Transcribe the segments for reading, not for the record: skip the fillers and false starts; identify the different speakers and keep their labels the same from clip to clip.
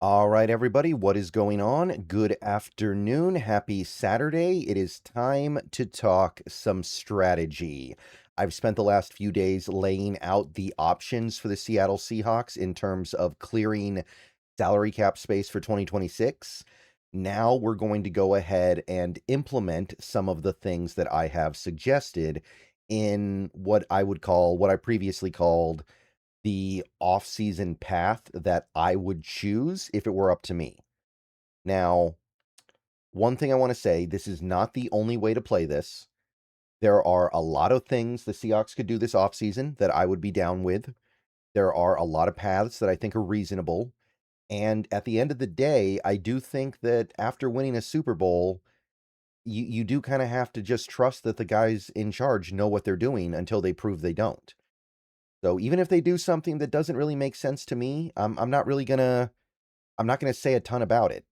Speaker 1: All right, everybody, what is going on? Good afternoon. Happy Saturday. It is time to talk some strategy. I've spent the last few days laying out the options for the Seattle Seahawks in terms of clearing salary cap space for 2026. Now we're going to go ahead and implement some of the things that I have suggested in what I previously called the off-season path that I would choose if it were up to me. Now, one thing I want to say, this is not the only way to play this. There are a lot of things the Seahawks could do this offseason that I would be down with. There are a lot of paths that I think are reasonable. And at the end of the day, I do think that after winning a Super Bowl, you do kind of have to just trust that the guys in charge know what they're doing until they prove they don't. So even if they do something that doesn't really make sense to me, I'm not gonna say a ton about it.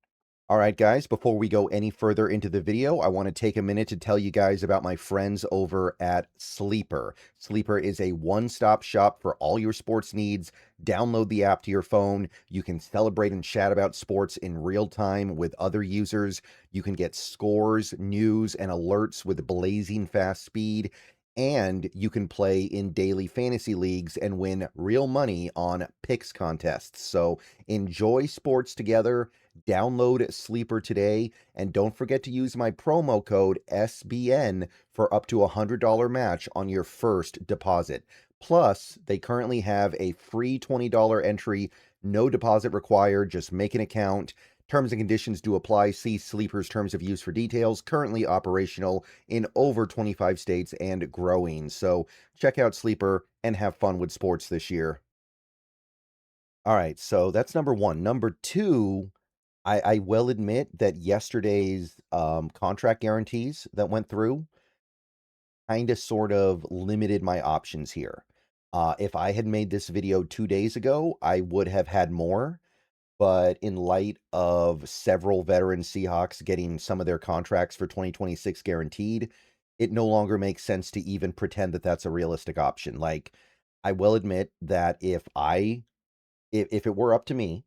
Speaker 1: All right, guys, before we go any further into the video, I want to take a minute to tell you guys about my friends over at Sleeper. Sleeper is a one-stop shop for all your sports needs. Download the app to your phone. You can celebrate and chat about sports in real time with other users. You can get scores, news, and alerts with blazing fast speed. And you can play in daily fantasy leagues and win real money on picks contests. So enjoy sports together. Download Sleeper today, and don't forget to use my promo code SBN for up to a $100 match on your first deposit. Plus, they currently have a free $20 entry, no deposit required, just make an account. Terms and conditions do apply. See Sleeper's terms of use for details. Currently operational in over 25 states and growing. So check out Sleeper and have fun with sports this year. All right, so that's number one. Number two, I will admit that yesterday's contract guarantees that went through kind of sort of limited my options here. If I had made this video 2 days ago, I would have had more. But in light of several veteran Seahawks getting some of their contracts for 2026 guaranteed, it no longer makes sense to even pretend that that's a realistic option. Like, I will admit that if it were up to me,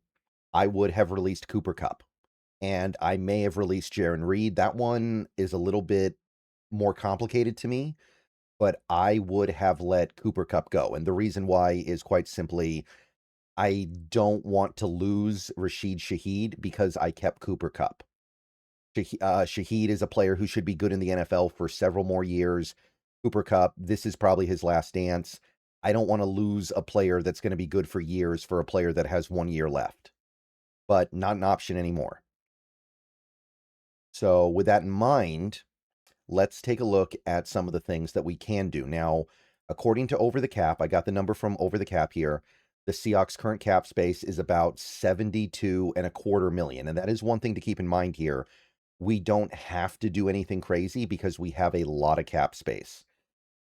Speaker 1: I would have released Cooper Kupp, and I may have released Jaron Reed. That one is a little bit more complicated to me, but I would have let Cooper Kupp go. And the reason why is quite simply I don't want to lose Rashid Shaheed because I kept Cooper Kupp. Shaheed is a player who should be good in the NFL for several more years. Cooper Kupp, this is probably his last dance. I don't want to lose a player that's going to be good for years for a player that has 1 year left, but not an option anymore. So with that in mind, let's take a look at some of the things that we can do. Now, according to Over the Cap, I got the number from Over the Cap here. The Seahawks' current cap space is about 72.25 million. And that is one thing to keep in mind here. We don't have to do anything crazy because we have a lot of cap space.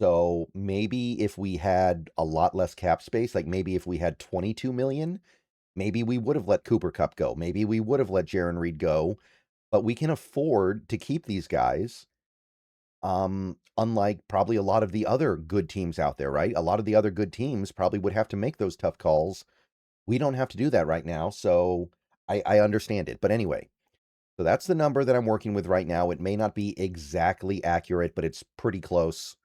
Speaker 1: So maybe if we had a lot less cap space, like maybe if we had 22 million, maybe we would have let Cooper Kupp go. Maybe we would have let Jaron Reed go. But we can afford to keep these guys. Unlike probably a lot of the other good teams out there, right? A lot of the other good teams probably would have to make those tough calls. We don't have to do that right now, so I understand it. But anyway, so that's the number that I'm working with right now. It may not be exactly accurate, but it's pretty close.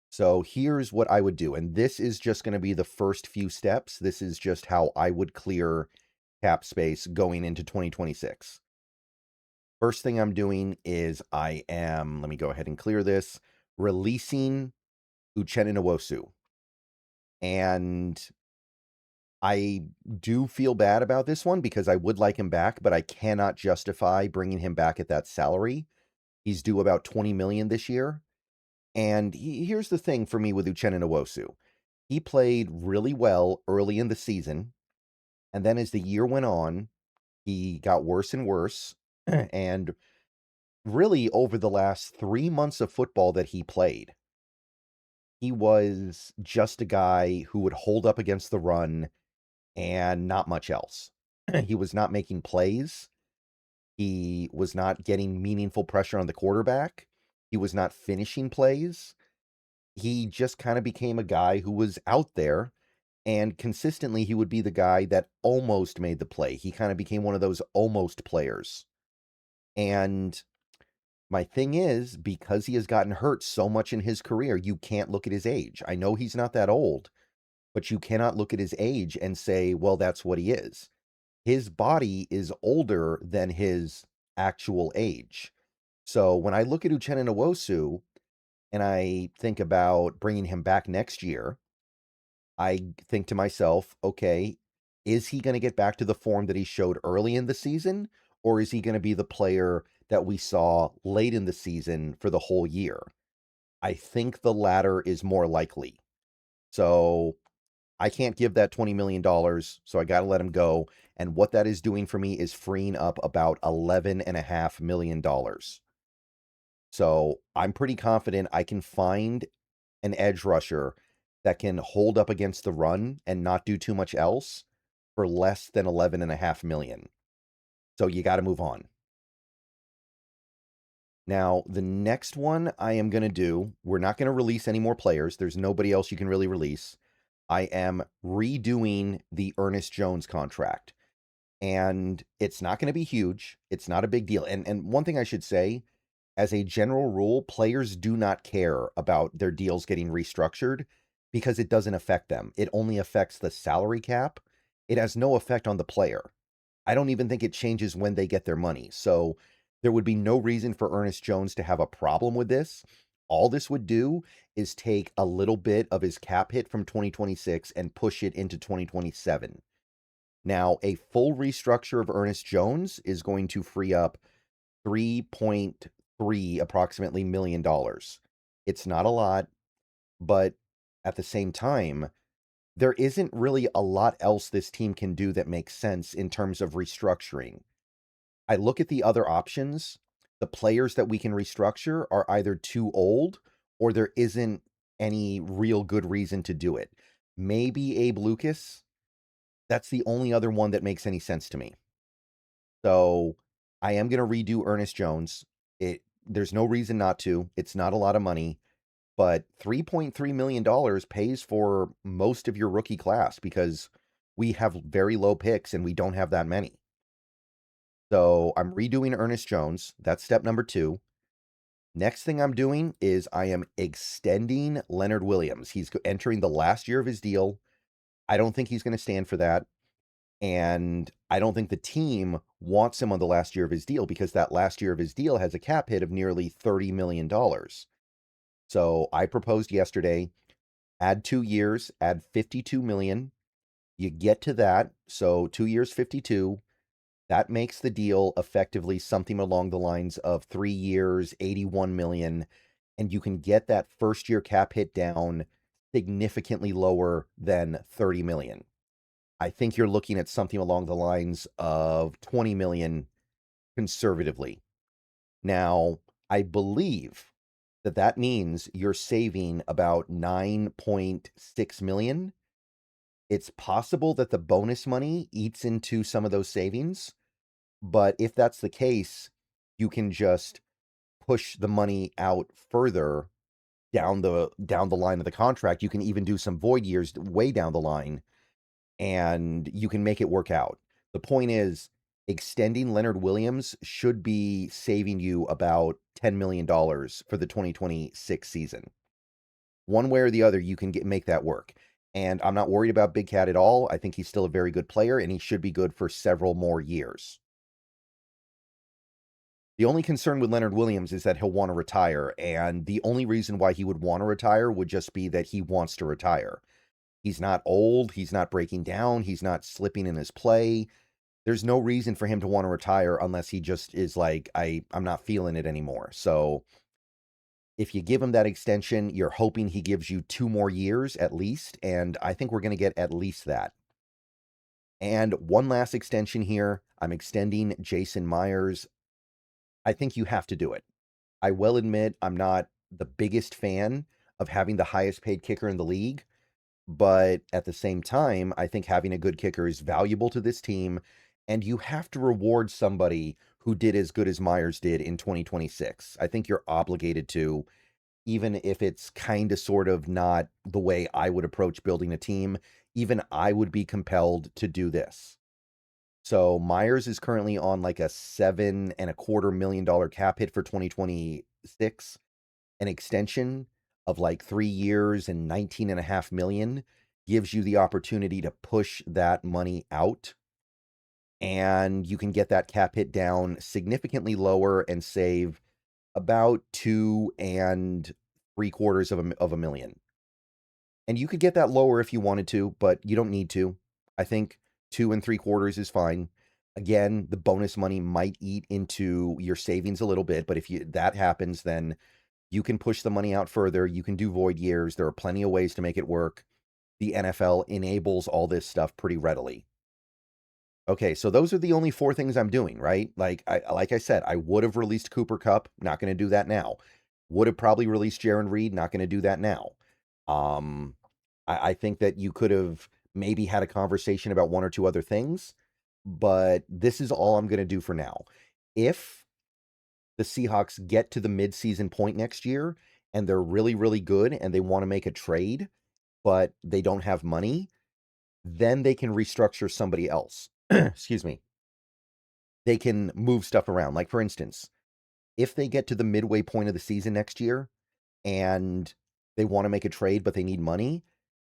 Speaker 1: So here's what I would do, and this is just going to be the first few steps. This is just how I would clear cap space going into 2026. First thing I'm doing is let me go ahead and clear this, releasing Uchenna Nwosu. And I do feel bad about this one because I would like him back, but I cannot justify bringing him back at that salary. He's due about 20 million this year. And here's the thing for me with Uchenna Nwosu. He played really well early in the season, and then as the year went on, he got worse and worse. And really over the last 3 months of football that he played, he was just a guy who would hold up against the run and not much else. He was not making plays. He was not getting meaningful pressure on the quarterback. He was not finishing plays. He just kind of became a guy who was out there, And consistently, he would be the guy that almost made the play. He kind of became one of those almost players. And my thing is, because he has gotten hurt so much in his career, you can't look at his age. I know he's not that old, but you cannot look at his age and say, well, that's what he is. His body is older than his actual age. So when I look at Uchenna Nwosu and I think about bringing him back next year, I think to myself, okay, is he going to get back to the form that he showed early in the season? Or is he going to be the player that we saw late in the season for the whole year? I think the latter is more likely. So I can't give that $20 million, so I got to let him go. And what that is doing for me is freeing up about $11.5 million. So I'm pretty confident I can find an edge rusher that can hold up against the run and not do too much else for less than 11.5 million. So you got to move on. Now, the next one I am going to do, we're not going to release any more players. There's nobody else you can really release. I am redoing the Ernest Jones contract. And it's not going to be huge. It's not a big deal. And one thing I should say, as a general rule, players do not care about their deals getting restructured because it doesn't affect them. It only affects the salary cap. It has no effect on the player. I don't even think it changes when they get their money. So there would be no reason for Ernest Jones to have a problem with this. All this would do is take a little bit of his cap hit from 2026 and push it into 2027. Now, a full restructure of Ernest Jones is going to free up 3.3 approximately million dollars. It's not a lot, but at the same time, there isn't really a lot else this team can do that makes sense in terms of restructuring. I look at the other options. The players that we can restructure are either too old or there isn't any real good reason to do it. Maybe Abe Lucas. That's the only other one that makes any sense to me. So I am going to redo Ernest Jones. There's no reason not to. It's not a lot of money, but $3.3 million pays for most of your rookie class because we have very low picks and we don't have that many. So I'm redoing Ernest Jones. That's step number 2. Next thing I'm doing is I am extending Leonard Williams. He's entering the last year of his deal. I don't think he's going to stand for that. And I don't think the team wants him on the last year of his deal because that last year of his deal has a cap hit of nearly $30 million. So I proposed yesterday, add 2 years, add 52 million. You get to that. So 2 years, 52. That makes the deal effectively something along the lines of 3 years, 81 million. And you can get that first year cap hit down significantly lower than 30 million. I think you're looking at something along the lines of 20 million conservatively. Now, I believe that that means you're saving about 9.6 million. It's possible that the bonus money eats into some of those savings, but if that's the case, you can just push the money out further down the line of the contract. You can even do some void years way down the line and you can make it work out. The point is, extending Leonard Williams should be saving you about $10 million for the 2026 season. One way or the other, you can make that work. And I'm not worried about Big Cat at all. I think he's still a very good player, and he should be good for several more years. The only concern with Leonard Williams is that he'll want to retire, and the only reason why he would want to retire would just be that he wants to retire. He's not old, he's not breaking down, he's not slipping in his play. There's no reason for him to want to retire unless he just is like, I'm not feeling it anymore. So if you give him that extension, you're hoping he gives you 2 more years at least, and I think we're going to get at least that. And one last extension here. I'm extending Jason Myers. I think you have to do it. I will admit I'm not the biggest fan of having the highest paid kicker in the league, but at the same time, I think having a good kicker is valuable to this team, and you have to reward somebody who did as good as Myers did in 2026. I think you're obligated to, even if it's kind of sort of not the way I would approach building a team. even I would be compelled to do this. So Myers is currently on like a $7.25 million cap hit for 2026. An extension of like 3 years and 19.5 million gives you the opportunity to push that money out, and you can get that cap hit down significantly lower and save about 2.75 million. And you could get that lower if you wanted to, but you don't need to. I think 2.75 is fine. Again, the bonus money might eat into your savings a little bit, but if that happens, then you can push the money out further. You can do void years. There are plenty of ways to make it work. The NFL enables all this stuff pretty readily. Okay, so those are the only 4 things I'm doing, right? Like I said, I would have released Cooper Kupp, not going to do that now. Would have probably released Jaron Reed, not going to do that now. I think that you could have maybe had a conversation about 1 or 2 other things, but this is all I'm going to do for now. If the Seahawks get to the midseason point next year and they're really, really good and they want to make a trade, but they don't have money, then they can restructure somebody else. Excuse me. They can move stuff around. Like, for instance, if they get to the midway point of the season next year and they want to make a trade, but they need money,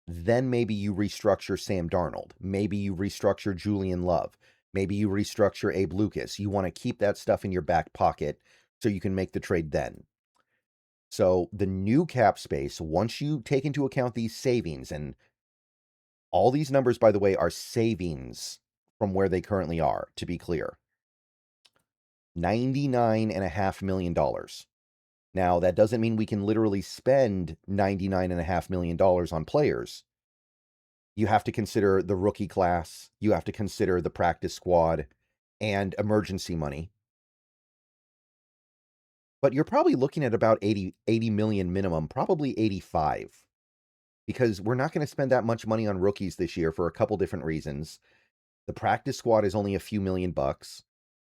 Speaker 1: then maybe you restructure Sam Darnold. Maybe you restructure Julian Love. Maybe you restructure Abe Lucas. You want to keep that stuff in your back pocket so you can make the trade then. So the new cap space, once you take into account these savings, and all these numbers, by the way, are savings from where they currently are, to be clear. $99.5 million. Now, that doesn't mean we can literally spend $99.5 million on players. You have to consider the rookie class. You have to consider the practice squad and emergency money. But you're probably looking at about 80 million minimum, probably 85. Because we're not going to spend that much money on rookies this year for a couple different reasons. The practice squad is only a few $1,000,000.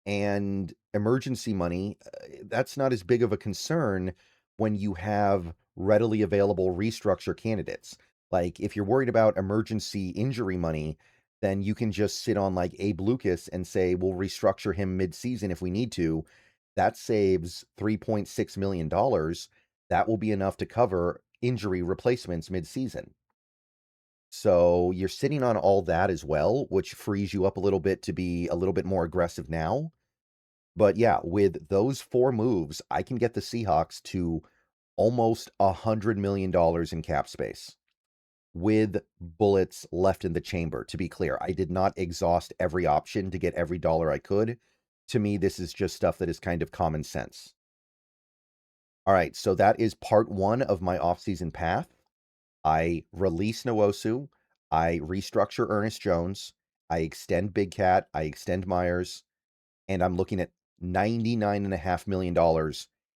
Speaker 1: And emergency money, that's not as big of a concern when you have readily available restructure candidates. Like, if you're worried about emergency injury money, then you can just sit on like Abe Lucas and say, we'll restructure him mid-season if we need to. That saves $3.6 million. That will be enough to cover injury replacements mid-season. So you're sitting on all that as well, which frees you up a little bit to be a little bit more aggressive now. But yeah, with those 4 moves, I can get the Seahawks to almost $100 million in cap space with bullets left in the chamber. To be clear, I did not exhaust every option to get every dollar I could. To me, this is just stuff that is kind of common sense. All right, so that is part 1 of my offseason path. I release Nwosu, I restructure Ernest Jones, I extend Big Cat, I extend Myers, and I'm looking at $99.5 million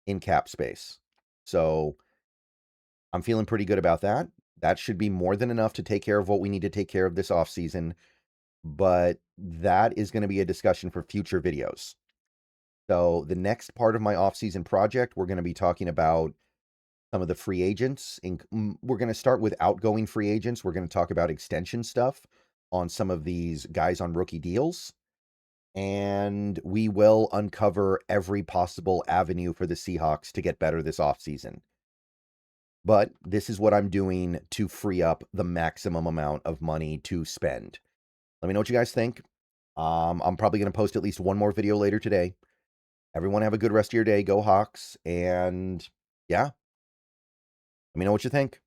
Speaker 1: in cap space. So I'm feeling pretty good about that. That should be more than enough to take care of what we need to take care of this offseason. But that is going to be a discussion for future videos. So the next part of my offseason project, we're going to be talking about some of the free agents. We're going to start with outgoing free agents. We're going to talk about extension stuff on some of these guys on rookie deals. And we will uncover every possible avenue for the Seahawks to get better this offseason. But this is what I'm doing to free up the maximum amount of money to spend. Let me know what you guys think. I'm probably going to post at least 1 more video later today. Everyone have a good rest of your day. Go Hawks. And yeah, let me know what you think.